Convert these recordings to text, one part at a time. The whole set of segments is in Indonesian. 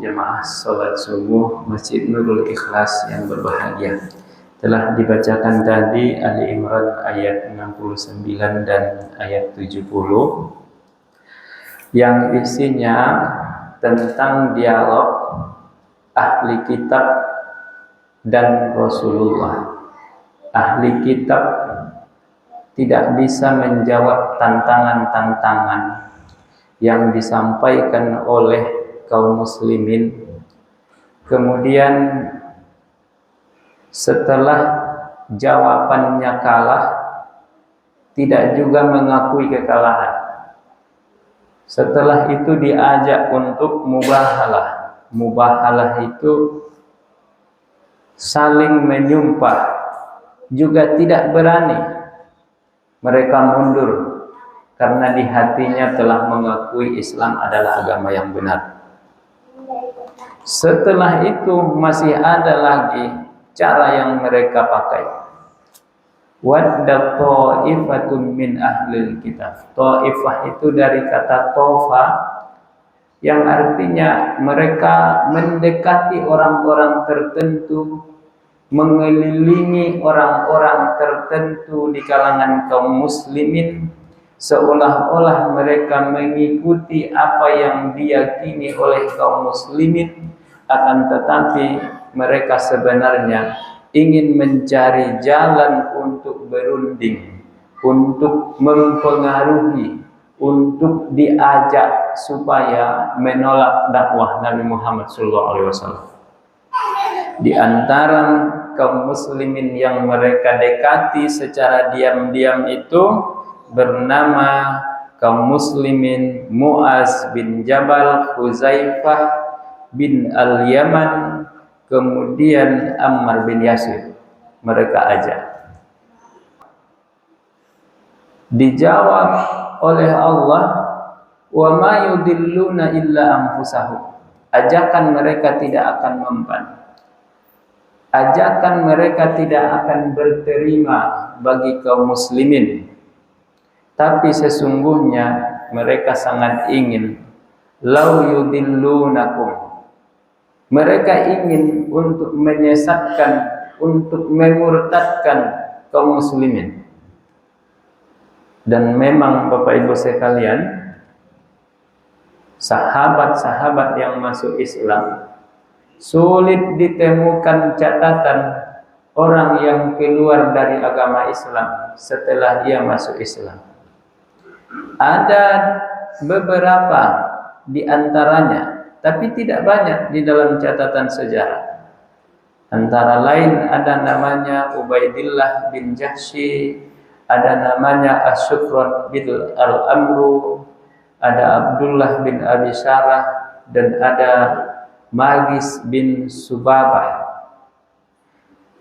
Jemaah sholat subuh Masjid Nurul Ikhlas yang berbahagia, telah dibacakan tadi Ali Imran ayat 69 dan ayat 70 yang isinya tentang dialog ahli kitab dan Rasulullah. Ahli kitab tidak bisa menjawab tantangan-tantangan yang disampaikan oleh kaum muslimin. Kemudian setelah jawabannya kalah, tidak juga mengakui kekalahan. Setelah itu diajak untuk mubahalah. Mubahalah itu saling menyumpah, juga tidak berani. Mereka mundur karena di hatinya telah mengakui Islam adalah agama yang benar. Setelah itu masih ada lagi cara yang mereka pakai. Wadda ta'ifatun min ahlil kitab. Ta'ifah itu dari kata tofa, yang artinya mereka mendekati orang-orang tertentu, mengelilingi orang-orang tertentu di kalangan kaum muslimin, seolah-olah mereka mengikuti apa yang diyakini oleh kaum muslimin, akan tetapi mereka sebenarnya ingin mencari jalan untuk berunding, untuk mempengaruhi, untuk diajak supaya menolak dakwah Nabi Muhammad SAW. Di antara kaum muslimin yang mereka dekati secara diam-diam itu bernama kaum muslimin Mu'az bin Jabal, Huzaifah bin Al-Yaman, kemudian Ammar bin Yasir. Mereka ajak. Dijawab oleh Allah, wa ma yudilluna illa anfusahum. Ajakan mereka tidak akan mempan. Ajakan mereka tidak akan berterima bagi kaum muslimin. Tapi sesungguhnya mereka sangat ingin lau yudillunakum. Mereka ingin untuk menyesatkan, untuk memurtadkan kaum muslimin. Dan memang Bapak Ibu sekalian, sahabat-sahabat yang masuk Islam, sulit ditemukan catatan orang yang keluar dari agama Islam setelah ia masuk Islam. Ada beberapa di antaranya, tapi tidak banyak di dalam catatan sejarah. Antara lain ada namanya Ubaidillah bin Jahsy, ada namanya Asyukron bin Al-Amru, ada Abdullah bin Abi Sarah, dan ada Magis bin Subabah.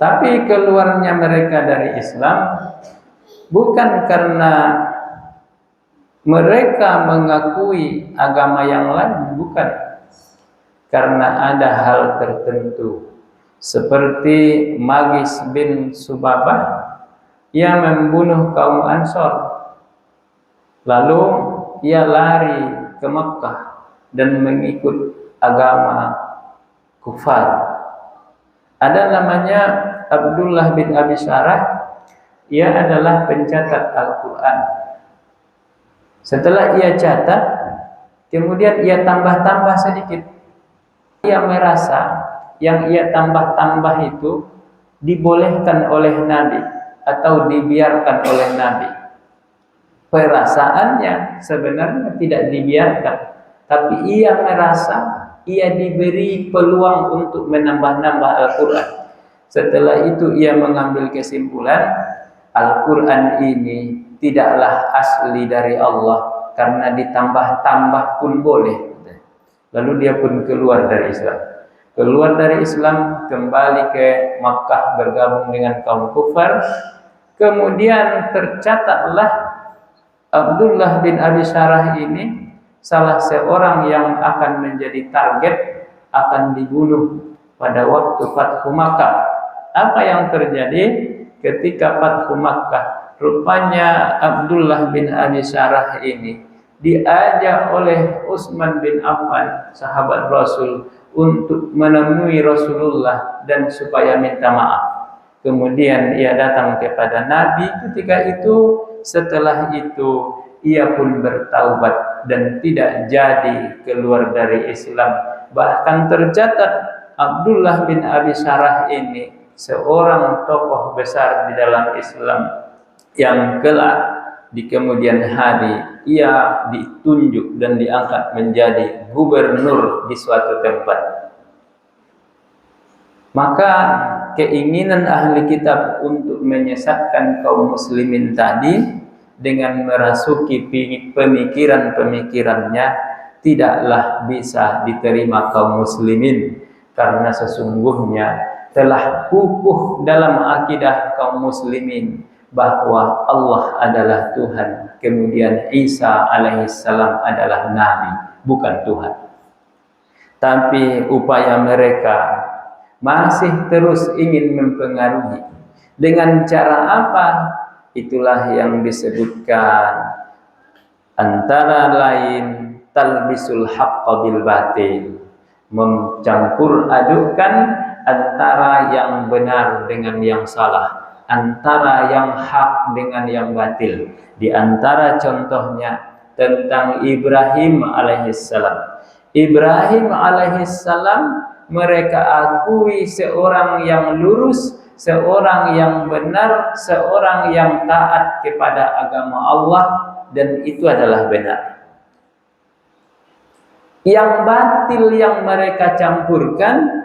Tapi keluarnya mereka dari Islam bukan karena mereka mengakui agama yang lain, bukan. Karena ada hal tertentu, seperti Magis bin Subabah yang membunuh kaum Ansor, lalu ia lari ke Mekah dan mengikut agama kufar. Ada namanya Abdullah bin Abi Sarah, ia adalah pencatat Al-Quran. Setelah ia catat, kemudian ia tambah-tambah sedikit. Ia merasa yang ia tambah-tambah itu dibolehkan oleh Nabi atau dibiarkan oleh Nabi. Perasaannya sebenarnya tidak dibiarkan, tapi ia merasa ia diberi peluang untuk menambah-nambah Al-Quran. Setelah itu ia mengambil kesimpulan, Al-Quran ini tidaklah asli dari Allah, karena ditambah-tambah pun boleh. Lalu dia pun keluar dari Islam. Keluar dari Islam, kembali ke Makkah bergabung dengan kaum kufar. Kemudian tercatatlah Abdullah bin Abi Sarah ini salah seorang yang akan menjadi target, akan dibunuh pada waktu Fathu Makkah. Apa yang terjadi ketika Fathu Makkah? Rupanya Abdullah bin Abi Sarah ini diajak oleh Utsman bin Affan, sahabat Rasul, untuk menemui Rasulullah dan supaya minta maaf. Kemudian ia datang kepada Nabi ketika itu. Setelah itu ia pun bertaubat dan tidak jadi keluar dari Islam. Bahkan tercatat Abdullah bin Abi Sarah ini seorang tokoh besar di dalam Islam yang kelak di kemudian hari ia ditunjuk dan diangkat menjadi gubernur di suatu tempat. Maka keinginan ahli kitab untuk menyesatkan kaum muslimin tadi dengan merasuki pemikiran-pemikirannya tidaklah bisa diterima kaum muslimin, karena sesungguhnya telah kukuh dalam akidah kaum muslimin bahwa Allah adalah Tuhan, kemudian Isa alaihissalam adalah Nabi, bukan Tuhan. Tapi upaya mereka masih terus ingin mempengaruhi. Dengan cara apa? Itulah yang disebutkan antara lain talbisul haqqa bil batil, mencampur adukan antara yang benar dengan yang salah, antara yang hak dengan yang batil. Di antara contohnya tentang Ibrahim alaihissalam. Ibrahim alaihissalam mereka akui seorang yang lurus, seorang yang benar, seorang yang taat kepada agama Allah, dan itu adalah benar. Yang batil yang mereka campurkan,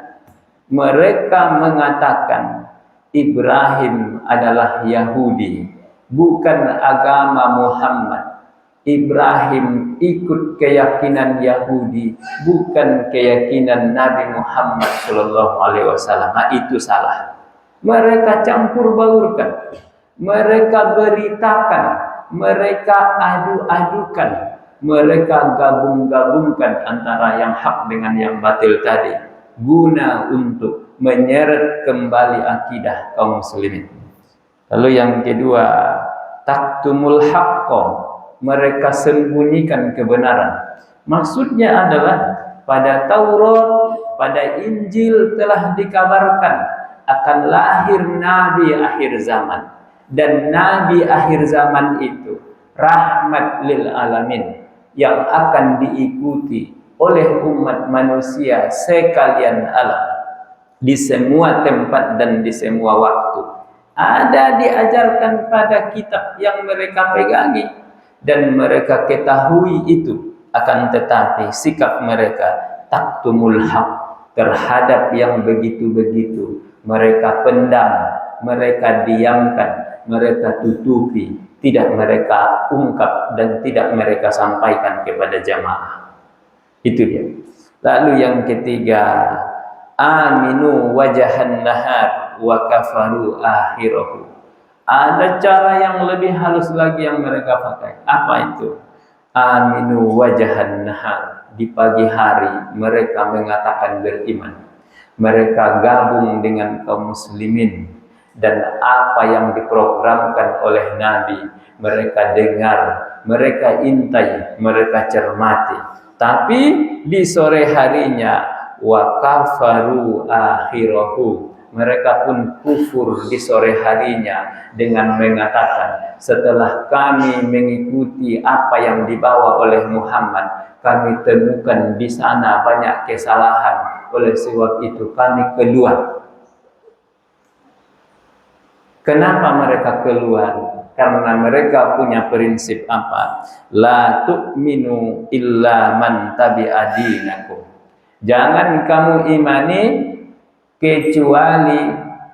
mereka mengatakan Ibrahim adalah Yahudi, bukan agama Muhammad. Ibrahim ikut keyakinan Yahudi, bukan keyakinan Nabi Muhammad sallallahu alaihi wasallam. Itu salah. Mereka campur baurkan, mereka beritakan, mereka adu-adukan, mereka gabung-gabungkan antara yang hak dengan yang batil tadi, guna untuk menyeret kembali akidah kaum muslimin. Lalu yang kedua, taktumul haqqo, mereka sembunyikan kebenaran. Maksudnya adalah pada Taurat, pada Injil telah dikabarkan akan lahir Nabi akhir zaman, dan Nabi akhir zaman itu rahmat lil alamin yang akan diikuti oleh umat manusia sekalian alam di semua tempat dan di semua waktu. Ada diajarkan pada kitab yang mereka pegangi dan mereka ketahui itu, akan tetapi sikap mereka taktumul haq terhadap yang begitu-begitu mereka pendam, mereka diamkan, mereka tutupi, tidak mereka ungkap dan tidak mereka sampaikan kepada jamaah. Itu dia. Lalu yang ketiga, aminu wajahan nahar wa kafaru akhirahu. Ada cara yang lebih halus lagi yang mereka pakai. Apa itu? Aminu wajahan nahar. Di pagi hari mereka mengatakan beriman. Mereka gabung dengan kaum muslimin, dan apa yang diprogramkan oleh Nabi mereka dengar, mereka intai, mereka cermati. Tapi di sore harinya wa kafaru akhirahu, mereka pun kufur di sore harinya dengan mengatakan, setelah kami mengikuti apa yang dibawa oleh Muhammad, kami temukan di sana banyak kesalahan. Oleh sebab itu kami keluar. Kenapa mereka keluar? Karena mereka punya prinsip apa? La tu'minu illa man tabi'a dinakum. Jangan kamu imani kecuali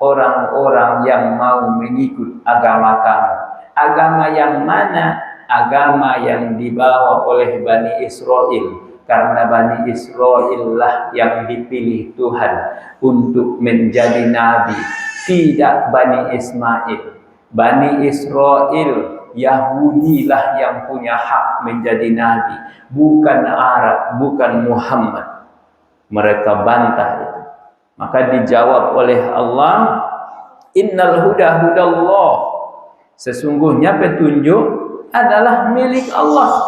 orang-orang yang mau mengikut agama kamu. Agama yang mana? Agama yang dibawa oleh Bani Israel. Karena Bani Israel lah yang dipilih Tuhan untuk menjadi nabi, tidak Bani Ismail. Bani Israel, Yahudi lah yang punya hak menjadi nabi, bukan Arab, bukan Muhammad. Mereka bantah itu. Maka dijawab oleh Allah, innal huda hudallah. Sesungguhnya petunjuk adalah milik Allah.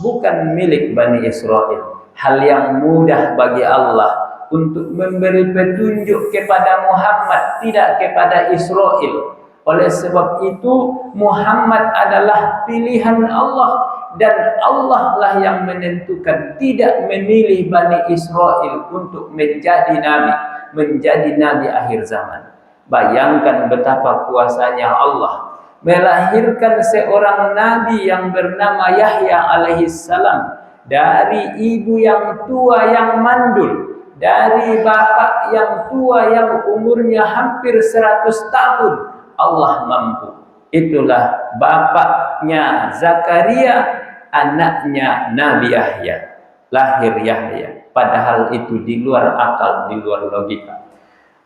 bukan milik Bani Israel. Hal yang mudah bagi Allah untuk memberi petunjuk kepada Muhammad, tidak kepada Israel. Oleh sebab itu Muhammad adalah pilihan Allah, dan Allah lah yang menentukan, tidak memilih Bani Israel untuk menjadi nabi akhir zaman. Bayangkan betapa kuasanya Allah melahirkan seorang nabi yang bernama Yahya alaihissalam dari ibu yang tua yang mandul, dari bapak yang tua yang umurnya hampir 100 tahun. Allah mampu. Itulah bapaknya Zakaria, anaknya Nabi Yahya. Lahir Yahya. Padahal itu di luar akal, di luar logika.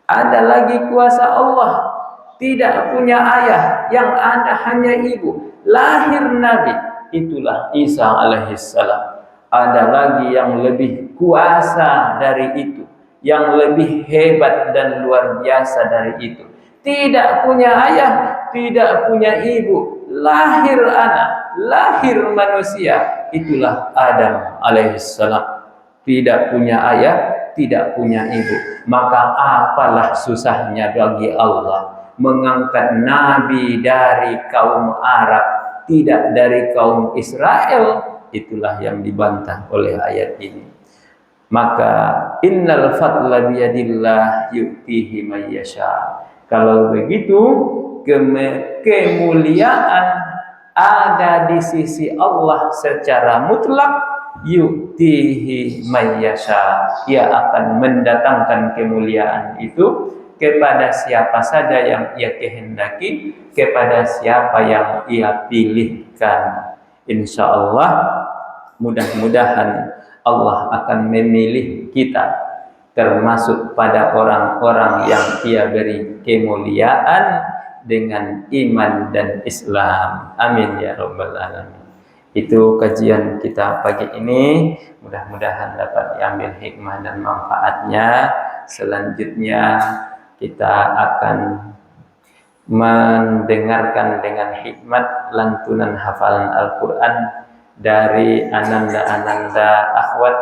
Ada lagi kuasa Allah. Tidak punya ayah, yang ada hanya ibu. Lahir Nabi. Itulah Isa alaihissalam. Ada lagi yang lebih kuasa dari itu, yang lebih hebat dan luar biasa dari itu. Tidak punya ayah, tidak punya ibu, lahir anak, lahir manusia. Itulah Adam alaihissalam. Tidak punya ayah, tidak punya ibu. Maka apalah susahnya bagi Allah mengangkat nabi dari kaum Arab, tidak dari kaum Israel. Itulah yang dibantah oleh ayat ini. Maka innal fadla biyadillah yu'tihi may yasha. Kalau begitu, kemuliaan ada di sisi Allah secara mutlak. Yu'tihi may yasha. Ia akan mendatangkan kemuliaan itu kepada siapa saja yang ia kehendaki, kepada siapa yang ia pilihkan. Insya Allah, mudah-mudahan Allah akan memilih kita termasuk pada orang-orang yang ia beri kemuliaan dengan iman dan Islam. Amin ya rabbal alamin. Itu kajian kita pagi ini. Mudah-mudahan dapat diambil hikmah dan manfaatnya. Selanjutnya kita akan mendengarkan dengan hikmat lantunan hafalan Al-Quran dari Ananda akhwat